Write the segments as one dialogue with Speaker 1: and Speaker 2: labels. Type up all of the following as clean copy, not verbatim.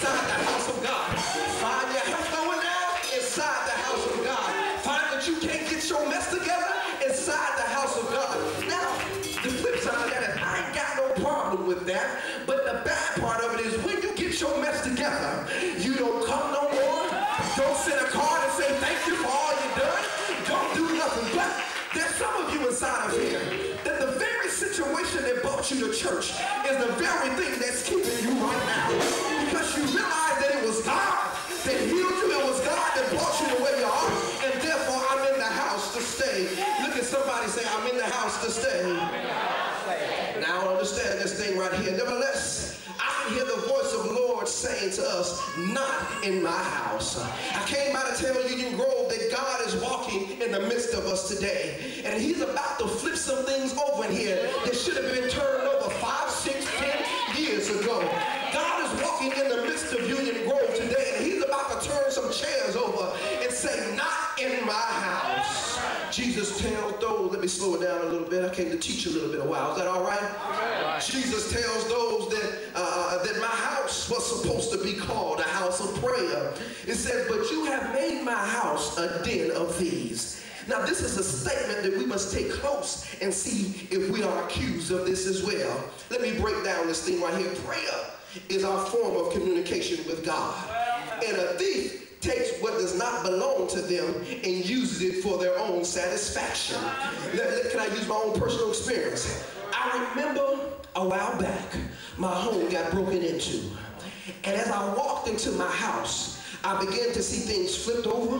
Speaker 1: inside the house of God. Find your health going down inside the house of God. Find that you can't get your mess together inside the house of God. Now, the flip side of that is I ain't got no problem with that, but the bad part of it is when you get your mess together, you don't come no more. Don't send a card and say thank you for all you done. Don't do nothing. But there's some of you inside of here that the very situation that brought you to church is the very thing that's keeping you right now. Because you realize that it was God that healed you. It was God that brought you the way you are. And therefore, I'm in the house to stay. Look at somebody say, I'm in the house to stay. Now I understand this thing right here. Nevertheless, I can hear the voice of the Lord saying to us, not in my house. I came by to tell Union Grove that God is walking in the midst of us today. And he's about to flip some things over in here that should have been turned over 5, 6, 10 years ago. God is walking in the midst of Union Grove today, and he's about to turn some chairs over and say, not in my house. Jesus tells those, let me slow it down a little bit. I came to teach a little bit a while. Is that all right? All right. Jesus tells those that my house was supposed to be called a house of prayer. It says, but you have made my house a den of thieves. Now this is a statement that we must take close and see if we are accused of this as well. Let me break down this thing right here. Prayer is our form of communication with God. And a thief takes what does not belong to them and uses it for their own satisfaction. Can I use my own personal experience? I remember a while back, my home got broken into. And as I walked into my house, I began to see things flipped over.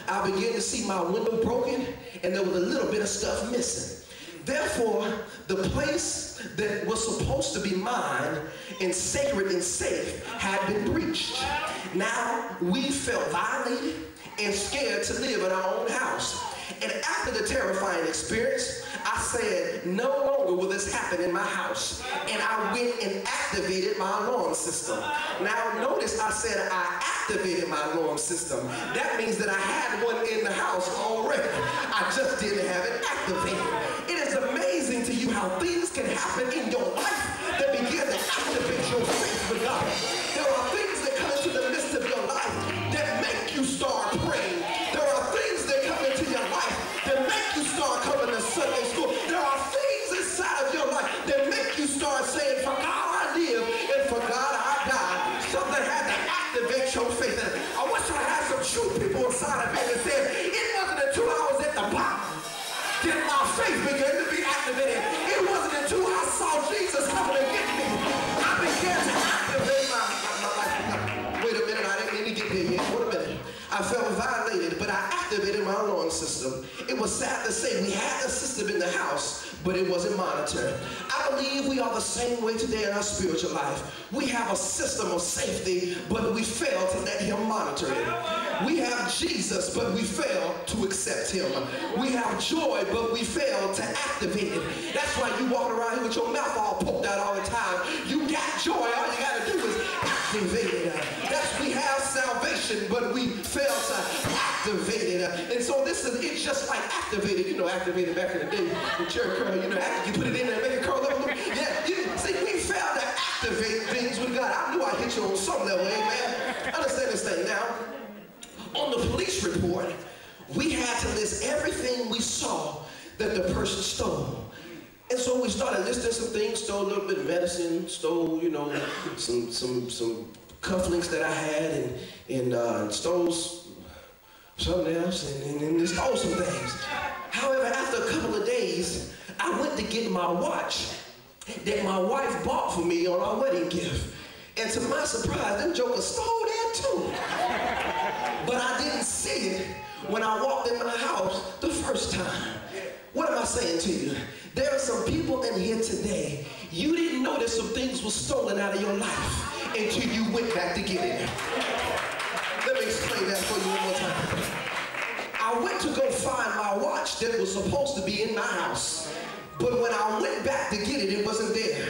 Speaker 1: I began to see my window broken, and there was a little bit of stuff missing. Therefore, the place that was supposed to be mine and sacred and safe had been breached. Now, we felt violated and scared to live in our own house. And after the terrifying experience, I said, no longer will this happen in my house. And I went and activated my alarm system. Now notice I said I activated my alarm system. That means that I had one in the house already. I just didn't have it activated. It is amazing to you how things can happen in your life that begin to activate your faith with God. There are things that come into the midst of your life that make you start praying. There are things that come into your life that make you start coming to Sunday school. There are things inside of your life that make you start saying, for God I live and for God I die. Something had to activate your faith. And I wish I had some true people inside of me that said, it wasn't until I was at the bottom that my faith began to be activated. It wasn't until I saw Jesus coming to get me, I began to activate my life. Wait a minute, I didn't mean to get there yet. Wait a minute. I felt violated, but I activated my alarm system. It was sad to say we had a system in the house, but it wasn't monitored. I believe we are the same way today in our spiritual life. We have a system of safety, but we fail to let him monitor it. We have Jesus, but we fail to accept him. We have joy, but we fail to activate it. That's why you walk around here with your mouth all poked out all the time. You got joy, all you got to do is activate it. That's we have salvation, but we fail to activate it. And so this is, it's just like activated. You know, activated back in the day, the church curl, you know, you put it in there and make it curl up a little. Yeah, see, we fail to activate things with God. I knew I hit you on some level, amen. Understand this thing now. On the police report, we had to list everything we saw that the person stole. And so we started listing some things, stole a little bit of medicine, stole, you know, some cufflinks that I had, and stole something else, and stole some things. However, after a couple of days, I went to get my watch that my wife bought for me on our wedding gift. And to my surprise, them jokers stole that too. But I didn't see it when I walked in my house the first time. What am I saying to you? There are some people in here today, you didn't know that some things were stolen out of your life until you went back to get it. Let me explain that for you one more time. I went to go find my watch that was supposed to be in my house. But when I went back to get it, it wasn't there.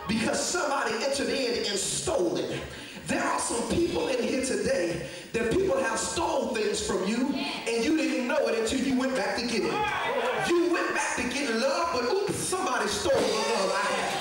Speaker 1: Because somebody entered in and stole it. There are some people in here today that people have stole things from you and you didn't know it until you went back to get it. You went back to get love, but oops, somebody stole the love I had.